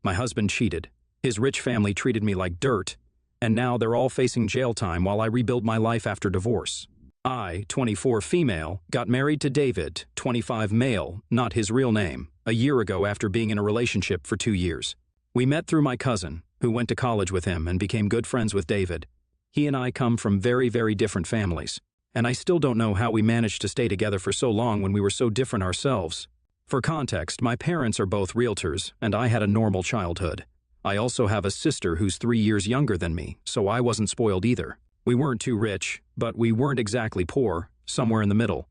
My husband cheated. His rich family treated me like dirt, and now they're all facing jail time while I rebuild my life after divorce. I, 24 female, got married to David, 25 male, not his real name, a year ago after being in a relationship for 2 years. We met through my cousin, who went to college with him and became good friends with David. He and I come from very, very different families, and I still don't know how we managed to stay together for so long when we were so different ourselves. For context, my parents are both realtors, and I had a normal childhood. I also have a sister who's 3 years younger than me, so I wasn't spoiled either. We weren't too rich, but we weren't exactly poor, somewhere in the middle.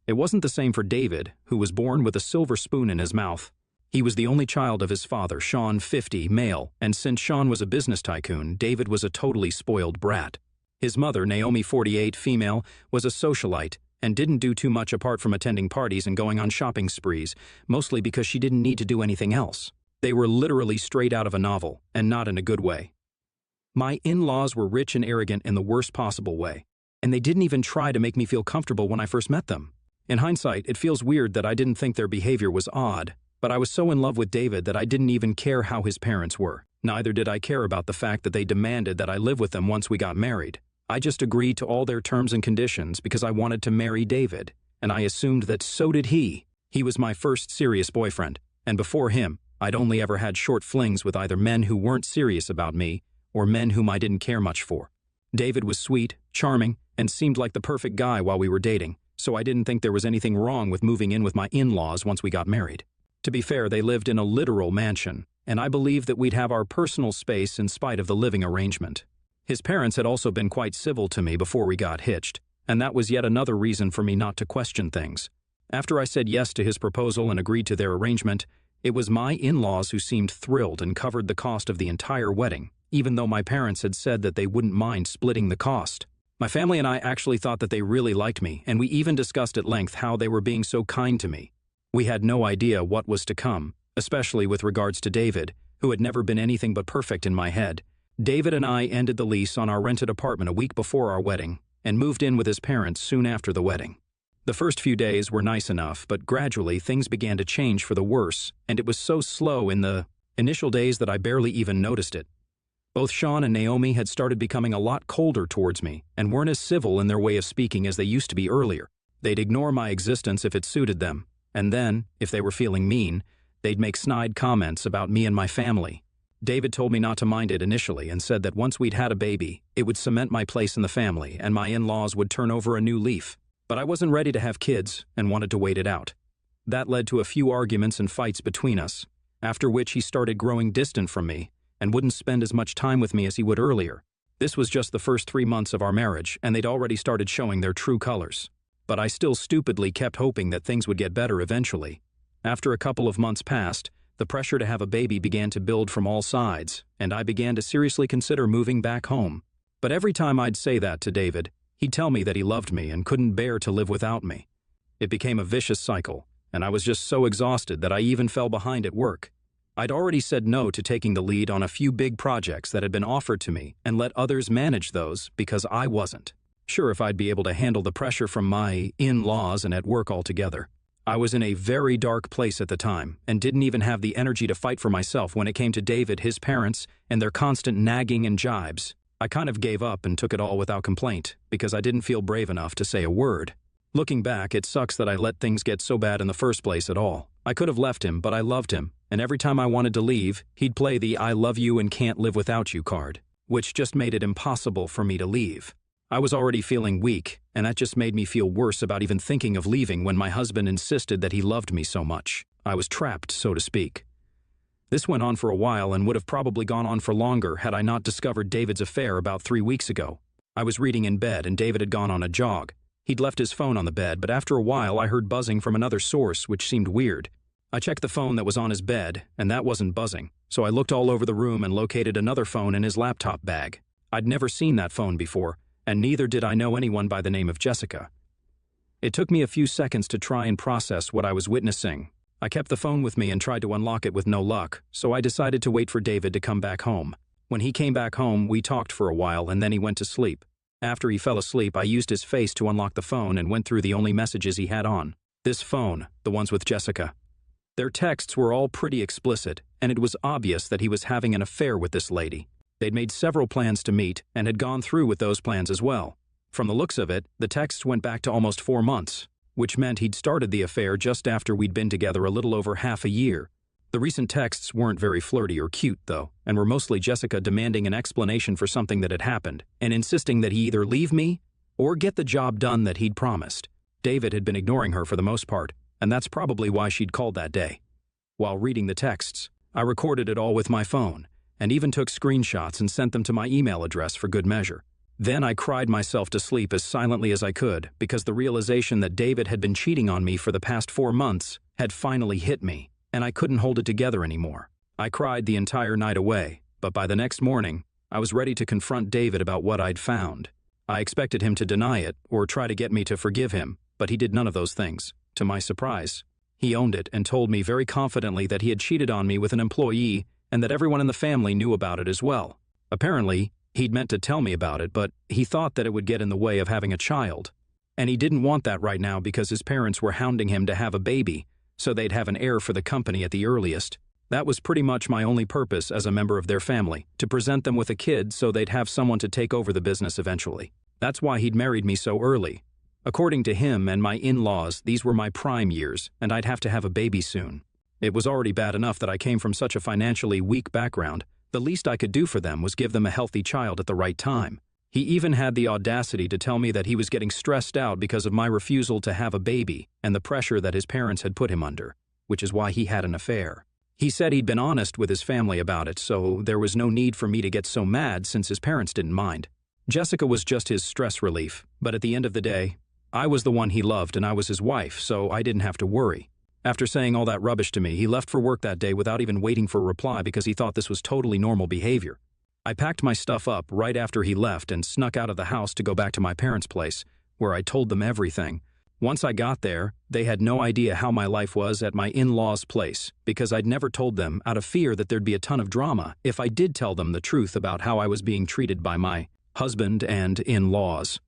It wasn't the same for David, who was born with a silver spoon in his mouth. He was the only child of his father, Sean, 50, male, and since Sean was a business tycoon, David was a totally spoiled brat. His mother, Naomi, 48, female, was a socialite and didn't do too much apart from attending parties and going on shopping sprees, mostly because she didn't need to do anything else. They were literally straight out of a novel, and not in a good way. My in-laws were rich and arrogant in the worst possible way, and they didn't even try to make me feel comfortable when I first met them. In hindsight, it feels weird that I didn't think their behavior was odd, but I was so in love with David that I didn't even care how his parents were. Neither did I care about the fact that they demanded that I live with them once we got married. I just agreed to all their terms and conditions because I wanted to marry David, and I assumed that so did he. He was my first serious boyfriend, and before him, I'd only ever had short flings with either men who weren't serious about me or men whom I didn't care much for. David was sweet, charming, and seemed like the perfect guy while we were dating, so I didn't think there was anything wrong with moving in with my in-laws once we got married. To be fair, they lived in a literal mansion, and I believed that we'd have our personal space in spite of the living arrangement. His parents had also been quite civil to me before we got hitched, and that was yet another reason for me not to question things. After I said yes to his proposal and agreed to their arrangement, it was my in-laws who seemed thrilled and covered the cost of the entire wedding, even though my parents had said that they wouldn't mind splitting the cost. My family and I actually thought that they really liked me, and we even discussed at length how they were being so kind to me. We had no idea what was to come, especially with regards to David, who had never been anything but perfect in my head. David and I ended the lease on our rented apartment a week before our wedding, and moved in with his parents soon after the wedding. The first few days were nice enough, but gradually things began to change for the worse, and it was so slow in the initial days that I barely even noticed it. Both Sean and Naomi had started becoming a lot colder towards me, and weren't as civil in their way of speaking as they used to be earlier. They'd ignore my existence if it suited them, and then, if they were feeling mean, they'd make snide comments about me and my family. David told me not to mind it initially and said that once we'd had a baby, it would cement my place in the family and my in-laws would turn over a new leaf. But I wasn't ready to have kids and wanted to wait it out. That led to a few arguments and fights between us, after which he started growing distant from me and wouldn't spend as much time with me as he would earlier. This was just the first 3 months of our marriage, and they'd already started showing their true colors. But I still stupidly kept hoping that things would get better eventually. After a couple of months passed, the pressure to have a baby began to build from all sides, and I began to seriously consider moving back home. But every time I'd say that to David, he'd tell me that he loved me and couldn't bear to live without me. It became a vicious cycle, and I was just so exhausted that I even fell behind at work. I'd already said no to taking the lead on a few big projects that had been offered to me and let others manage those because I wasn't sure if I'd be able to handle the pressure from my in-laws and at work altogether. I was in a very dark place at the time and didn't even have the energy to fight for myself when it came to David, his parents, and their constant nagging and jibes. I kind of gave up and took it all without complaint because I didn't feel brave enough to say a word. Looking back, it sucks that I let things get so bad in the first place at all. I could have left him, but I loved him, and every time I wanted to leave, he'd play the "I love you and can't live without you" card, which just made it impossible for me to leave. I was already feeling weak, and that just made me feel worse about even thinking of leaving when my husband insisted that he loved me so much. I was trapped, so to speak. This went on for a while and would have probably gone on for longer had I not discovered David's affair about 3 weeks ago. I was reading in bed and David had gone on a jog. He'd left his phone on the bed, but after a while I heard buzzing from another source, which seemed weird. I checked the phone that was on his bed, and that wasn't buzzing, so I looked all over the room and located another phone in his laptop bag. I'd never seen that phone before, and neither did I know anyone by the name of Jessica. It took me a few seconds to try and process what I was witnessing. I kept the phone with me and tried to unlock it with no luck, so I decided to wait for David to come back home. When he came back home, we talked for a while and then he went to sleep. After he fell asleep, I used his face to unlock the phone and went through the only messages he had on. This phone, the ones with Jessica. Their texts were all pretty explicit, and it was obvious that he was having an affair with this lady. They'd made several plans to meet and had gone through with those plans as well. From the looks of it, the texts went back to almost 4 months, which meant he'd started the affair just after we'd been together a little over half a year. The recent texts weren't very flirty or cute, though, and were mostly Jessica demanding an explanation for something that had happened, and insisting that he either leave me or get the job done that he'd promised. David had been ignoring her for the most part, and that's probably why she'd called that day. While reading the texts, I recorded it all with my phone, and even took screenshots and sent them to my email address for good measure. Then I cried myself to sleep as silently as I could, because the realization that David had been cheating on me for the past 4 months had finally hit me, and I couldn't hold it together anymore. I cried the entire night away, but by the next morning, I was ready to confront David about what I'd found. I expected him to deny it or try to get me to forgive him, but he did none of those things. To my surprise, he owned it and told me very confidently that he had cheated on me with an employee and that everyone in the family knew about it as well. Apparently, he'd meant to tell me about it, but he thought that it would get in the way of having a child. And he didn't want that right now because his parents were hounding him to have a baby, so they'd have an heir for the company at the earliest. That was pretty much my only purpose as a member of their family, to present them with a kid so they'd have someone to take over the business eventually. That's why he'd married me so early. According to him and my in-laws, these were my prime years, and I'd have to have a baby soon. It was already bad enough that I came from such a financially weak background. The least I could do for them was give them a healthy child at the right time. He even had the audacity to tell me that he was getting stressed out because of my refusal to have a baby and the pressure that his parents had put him under, which is why he had an affair. He said he'd been honest with his family about it, so there was no need for me to get so mad since his parents didn't mind. Jessica was just his stress relief, but at the end of the day, I was the one he loved and I was his wife, so I didn't have to worry. After saying all that rubbish to me, he left for work that day without even waiting for a reply because he thought this was totally normal behavior. I packed my stuff up right after he left and snuck out of the house to go back to my parents' place, where I told them everything. Once I got there, they had no idea how my life was at my in-laws' place because I'd never told them out of fear that there'd be a ton of drama if I did tell them the truth about how I was being treated by my husband and in-laws.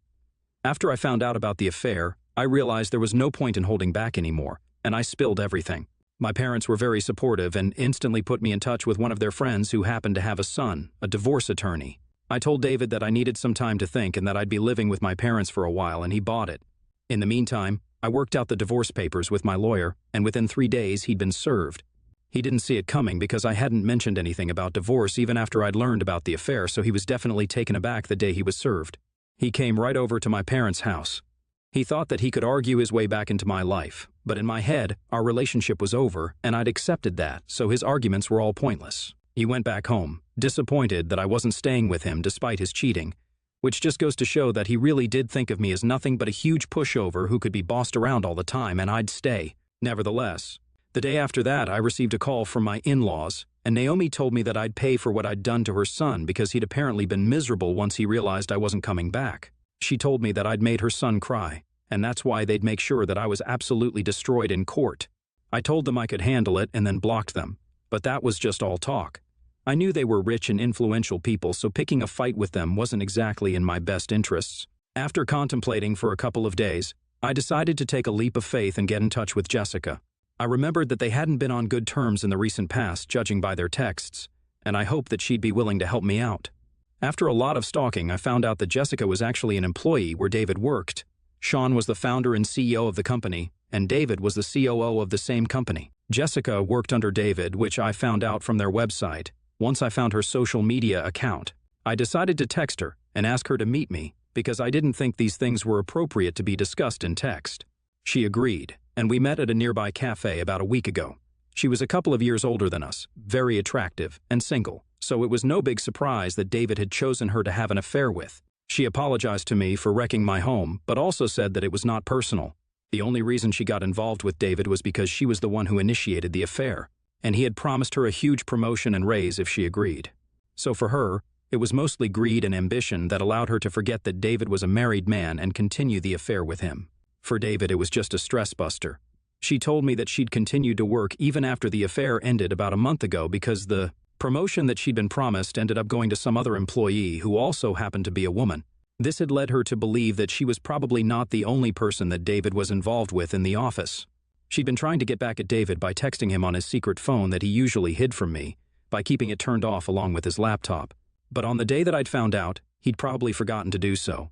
After I found out about the affair, I realized there was no point in holding back anymore, and I spilled everything. My parents were very supportive and instantly put me in touch with one of their friends who happened to have a son, a divorce attorney. I told David that I needed some time to think and that I'd be living with my parents for a while, and he bought it. In the meantime, I worked out the divorce papers with my lawyer, and within 3 days he'd been served. He didn't see it coming because I hadn't mentioned anything about divorce even after I'd learned about the affair, so he was definitely taken aback the day he was served. He came right over to my parents' house. He thought that he could argue his way back into my life, but in my head, our relationship was over, and I'd accepted that, so his arguments were all pointless. He went back home, disappointed that I wasn't staying with him despite his cheating, which just goes to show that he really did think of me as nothing but a huge pushover who could be bossed around all the time, and I'd stay. Nevertheless, the day after that, I received a call from my in-laws, and Naomi told me that I'd pay for what I'd done to her son because he'd apparently been miserable once he realized I wasn't coming back. She told me that I'd made her son cry, and that's why they'd make sure that I was absolutely destroyed in court. I told them I could handle it and then blocked them, but that was just all talk. I knew they were rich and influential people, so picking a fight with them wasn't exactly in my best interests. After contemplating for a couple of days, I decided to take a leap of faith and get in touch with Jessica. I remembered that they hadn't been on good terms in the recent past, judging by their texts, and I hoped that she'd be willing to help me out. After a lot of stalking, I found out that Jessica was actually an employee where David worked. Sean was the founder and CEO of the company, and David was the COO of the same company. Jessica worked under David, which I found out from their website. Once I found her social media account, I decided to text her and ask her to meet me because I didn't think these things were appropriate to be discussed in text. She agreed, and we met at a nearby cafe about a week ago. She was a couple of years older than us, very attractive, and single, so it was no big surprise that David had chosen her to have an affair with. She apologized to me for wrecking my home, but also said that it was not personal. The only reason she got involved with David was because she was the one who initiated the affair, and he had promised her a huge promotion and raise if she agreed. So for her, it was mostly greed and ambition that allowed her to forget that David was a married man and continue the affair with him. For David, it was just a stress buster. She told me that she'd continued to work even after the affair ended about a month ago because the promotion that she'd been promised ended up going to some other employee who also happened to be a woman. This had led her to believe that she was probably not the only person that David was involved with in the office. She'd been trying to get back at David by texting him on his secret phone that he usually hid from me, by keeping it turned off along with his laptop. But on the day that I'd found out, he'd probably forgotten to do so.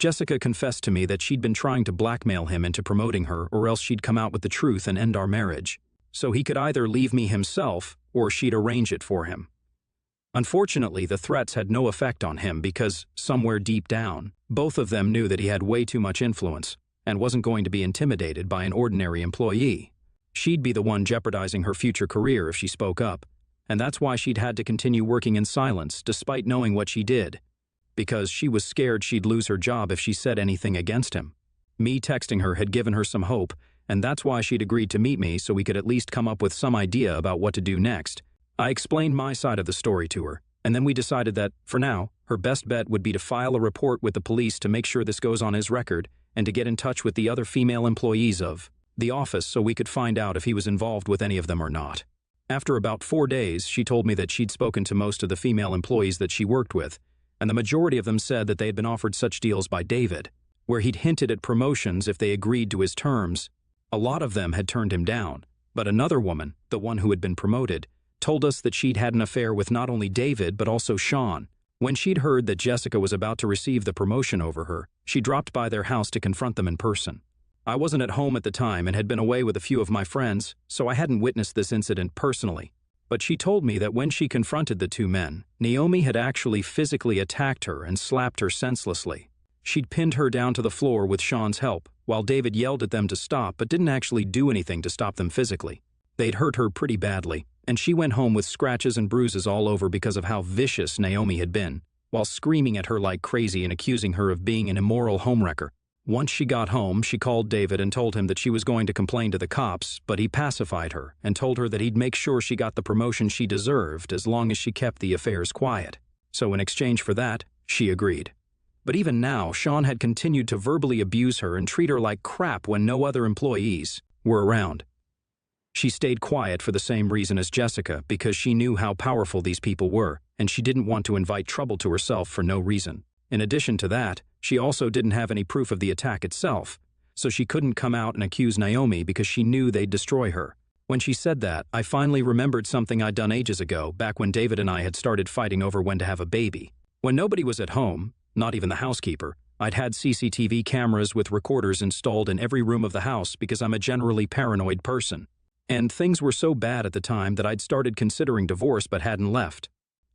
Jessica confessed to me that she'd been trying to blackmail him into promoting her, or else she'd come out with the truth and end our marriage. So he could either leave me himself, or she'd arrange it for him. Unfortunately, the threats had no effect on him because, somewhere deep down, both of them knew that he had way too much influence and wasn't going to be intimidated by an ordinary employee. She'd be the one jeopardizing her future career if she spoke up, and that's why she'd had to continue working in silence despite knowing what she did, because she was scared she'd lose her job if she said anything against him. Me texting her had given her some hope, and that's why she'd agreed to meet me so we could at least come up with some idea about what to do next. I explained my side of the story to her, and then we decided that, for now, her best bet would be to file a report with the police to make sure this goes on his record and to get in touch with the other female employees of the office so we could find out if he was involved with any of them or not. After about 4 days, she told me that she'd spoken to most of the female employees that she worked with, and the majority of them said that they had been offered such deals by David, where he'd hinted at promotions if they agreed to his terms. A lot of them had turned him down, but another woman, the one who had been promoted, told us that she'd had an affair with not only David but also Sean. When she'd heard that Jessica was about to receive the promotion over her, she dropped by their house to confront them in person. I wasn't at home at the time and had been away with a few of my friends, so I hadn't witnessed this incident personally. But she told me that when she confronted the two men, Naomi had actually physically attacked her and slapped her senselessly. She'd pinned her down to the floor with Sean's help, while David yelled at them to stop but didn't actually do anything to stop them physically. They'd hurt her pretty badly, and she went home with scratches and bruises all over because of how vicious Naomi had been, while screaming at her like crazy and accusing her of being an immoral homewrecker. Once she got home, she called David and told him that she was going to complain to the cops, but he pacified her and told her that he'd make sure she got the promotion she deserved as long as she kept the affairs quiet. So in exchange for that, she agreed. But even now, Sean had continued to verbally abuse her and treat her like crap when no other employees were around. She stayed quiet for the same reason as Jessica, because she knew how powerful these people were, and she didn't want to invite trouble to herself for no reason. In addition to that, she also didn't have any proof of the attack itself, so she couldn't come out and accuse Naomi because she knew they'd destroy her. When she said that, I finally remembered something I'd done ages ago, back when David and I had started fighting over when to have a baby. When nobody was at home, not even the housekeeper, I'd had CCTV cameras with recorders installed in every room of the house because I'm a generally paranoid person. And things were so bad at the time that I'd started considering divorce but hadn't left.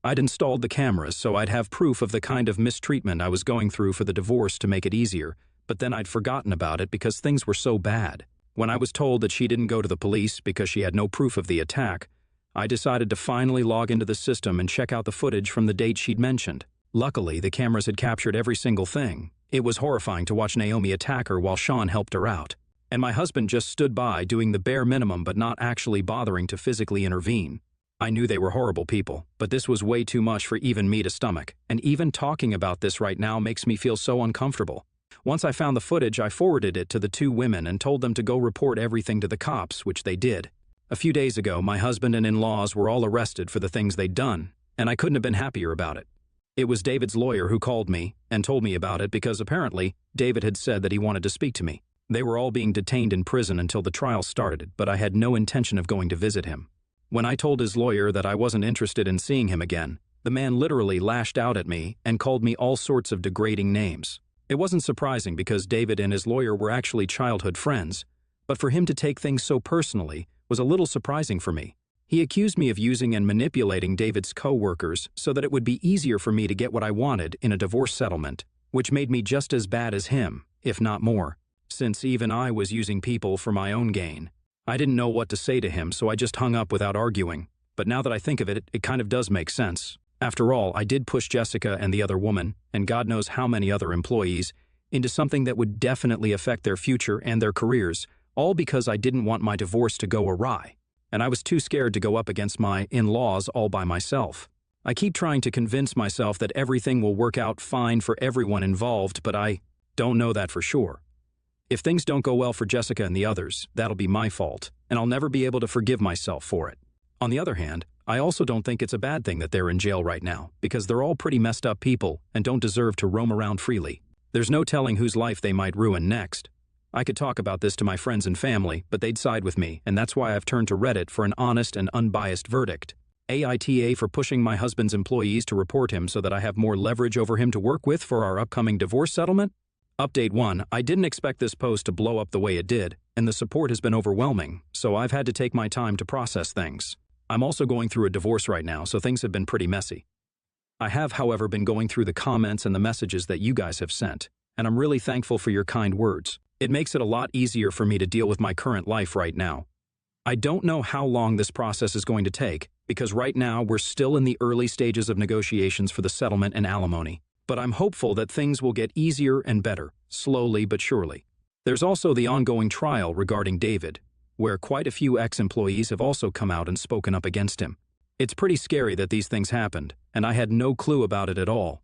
I'd installed the cameras so I'd have proof of the kind of mistreatment I was going through for the divorce to make it easier, but then I'd forgotten about it because things were so bad. When I was told that she didn't go to the police because she had no proof of the attack, I decided to finally log into the system and check out the footage from the date she'd mentioned. Luckily, the cameras had captured every single thing. It was horrifying to watch Naomi attack her while Sean helped her out. And my husband just stood by doing the bare minimum but not actually bothering to physically intervene. I knew they were horrible people, but this was way too much for even me to stomach, and even talking about this right now makes me feel so uncomfortable. Once I found the footage, I forwarded it to the two women and told them to go report everything to the cops, which they did. A few days ago, my husband and in-laws were all arrested for the things they'd done, and I couldn't have been happier about it. It was David's lawyer who called me and told me about it because apparently David had said that he wanted to speak to me. They were all being detained in prison until the trial started, but I had no intention of going to visit him. When I told his lawyer that I wasn't interested in seeing him again, the man literally lashed out at me and called me all sorts of degrading names. It wasn't surprising because David and his lawyer were actually childhood friends, but for him to take things so personally was a little surprising for me. He accused me of using and manipulating David's co-workers so that it would be easier for me to get what I wanted in a divorce settlement, which made me just as bad as him, if not more, since even I was using people for my own gain. I didn't know what to say to him, so I just hung up without arguing. But now that I think of it, it kind of does make sense. After all, I did push Jessica and the other woman, and God knows how many other employees, into something that would definitely affect their future and their careers, all because I didn't want my divorce to go awry. And I was too scared to go up against my in-laws all by myself. I keep trying to convince myself that everything will work out fine for everyone involved, but I don't know that for sure. If things don't go well for Jessica and the others, that'll be my fault, and I'll never be able to forgive myself for it. On the other hand, I also don't think it's a bad thing that they're in jail right now, because they're all pretty messed up people and don't deserve to roam around freely. There's no telling whose life they might ruin next. I could talk about this to my friends and family, but they'd side with me, and that's why I've turned to Reddit for an honest and unbiased verdict. AITA for pushing my husband's employees to report him so that I have more leverage over him to work with for our upcoming divorce settlement? Update 1. I didn't expect this post to blow up the way it did, and the support has been overwhelming, so I've had to take my time to process things. I'm also going through a divorce right now, so things have been pretty messy. I have, however, been going through the comments and the messages that you guys have sent, and I'm really thankful for your kind words. It makes it a lot easier for me to deal with my current life right now. I don't know how long this process is going to take, because right now we're still in the early stages of negotiations for the settlement and alimony. But I'm hopeful that things will get easier and better, slowly but surely. There's also the ongoing trial regarding David, where quite a few ex-employees have also come out and spoken up against him. It's pretty scary that these things happened, and I had no clue about it at all.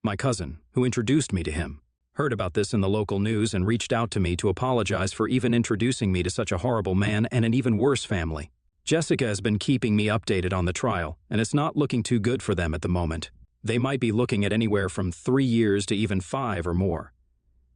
My cousin, who introduced me to him, heard about this in the local news and reached out to me to apologize for even introducing me to such a horrible man and an even worse family. Jessica has been keeping me updated on the trial, and it's not looking too good for them at the moment. They might be looking at anywhere from 3 years to even 5 or more.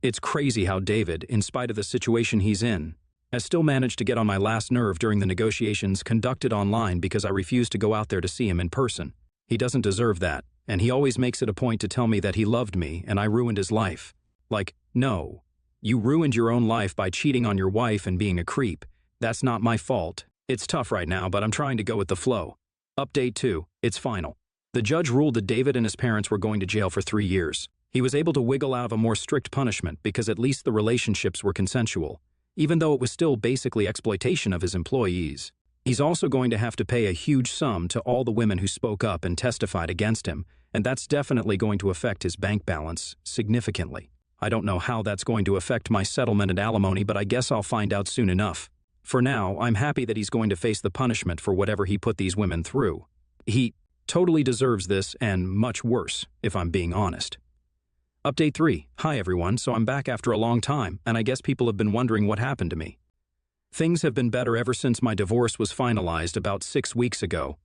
It's crazy how David, in spite of the situation he's in, has still managed to get on my last nerve during the negotiations conducted online because I refused to go out there to see him in person. He doesn't deserve that, and he always makes it a point to tell me that he loved me and I ruined his life. Like, no. You ruined your own life by cheating on your wife and being a creep. That's not my fault. It's tough right now, but I'm trying to go with the flow. Update 2. It's final. The judge ruled that David and his parents were going to jail for 3 years. He was able to wiggle out of a more strict punishment because at least the relationships were consensual, even though it was still basically exploitation of his employees. He's also going to have to pay a huge sum to all the women who spoke up and testified against him, and that's definitely going to affect his bank balance significantly. I don't know how that's going to affect my settlement and alimony, but I guess I'll find out soon enough. For now, I'm happy that he's going to face the punishment for whatever he put these women through. He totally deserves this and much worse, if I'm being honest. Update 3. Hi everyone, so I'm back after a long time, and I guess people have been wondering what happened to me. Things have been better ever since my divorce was finalized about 6 weeks ago.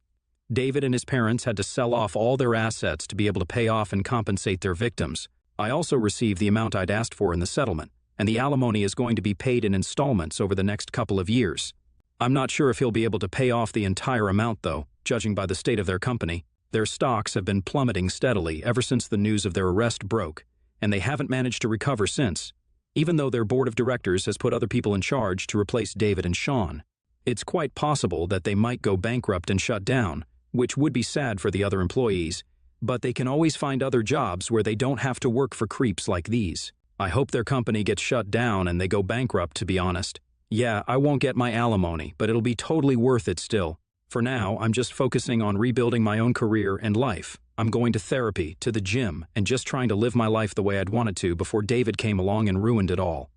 David and his parents had to sell off all their assets to be able to pay off and compensate their victims. I also received the amount I'd asked for in the settlement, and the alimony is going to be paid in installments over the next couple of years. I'm not sure if he'll be able to pay off the entire amount though, judging by the state of their company. Their stocks have been plummeting steadily ever since the news of their arrest broke, and they haven't managed to recover since, even though their board of directors has put other people in charge to replace David and Sean. It's quite possible that they might go bankrupt and shut down, which would be sad for the other employees, but they can always find other jobs where they don't have to work for creeps like these. I hope their company gets shut down and they go bankrupt, to be honest. Yeah, I won't get my alimony, but it'll be totally worth it still. For now, I'm just focusing on rebuilding my own career and life. I'm going to therapy, to the gym, and just trying to live my life the way I'd wanted to before David came along and ruined it all.